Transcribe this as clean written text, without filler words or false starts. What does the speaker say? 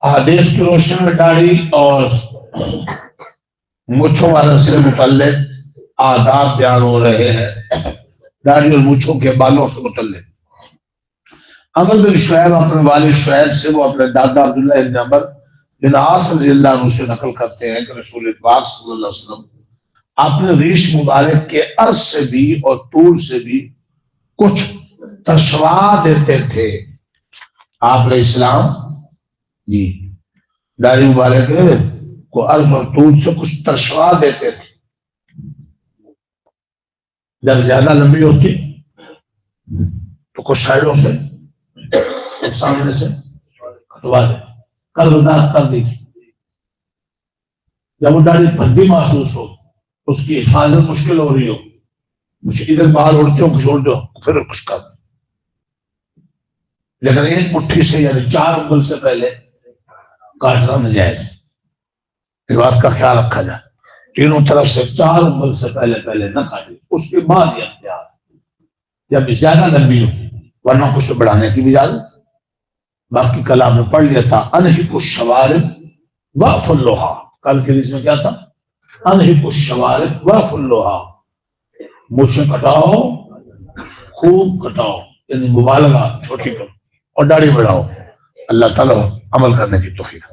حدیث کی روشنی میں داڑھی اور مچھوں والے سے متعلق آداب بیان ہو رہے ہیں، داڑھی اور مچھوں کے بالوں سے متعلق۔ عمر بن شعیب اپنے والد شعیب سے، وہ اپنے دادا عبداللہ بن عمر بن عاص رضی اللہ عنہ سے نقل کرتے ہیں کہ رسول پاک صلی اللہ علیہ وسلم اپنے ریش مبارک کے عرض سے بھی اور طول سے بھی کچھ تشوا دیتے تھے۔ آپ علیہ السلام جی داڑھی مبارک کو عرض اور طول سے کچھ تشوا دیتے تھے، جب زیادہ لمبی ہوتی تو کچھ سائڈوں سے سامنے سے کٹوا دے، کل وضاحت کر دی۔ جب وہ داڑھی بھدی محسوس ہو، اس کی حفاظت مشکل ہو رہی ہو، کچھ ادھر باہر اڑتے ہو، کچھ اڑتے ہو، پھر کچھ کر، لیکن ایک مٹھی سے یعنی 4 انگل سے پہلے کاٹنا ناجائز۔ اس بات کا خیال رکھا جائے، تینوں طرف سے 4 انگل سے پہلے نہ کاٹے، اس کے بعد یہ اختیار جب زیادہ لمبی ہو، ورنہ کچھ بڑھانے کی بھی اجازت۔ باقی کل آپ نے پڑھ لیا تھا انہک الشوارب وقف اللوحا، کل کے لیے میں کیا تھا؟ انہک الشوارب وقف اللوحا، مچھیں کٹاؤ، خوب کٹاؤ، یعنی مبالغہ چھوٹی کرو اور داڑھی بڑھاؤ۔ اللہ تعالیٰ عمل کرنے کی توفیق۔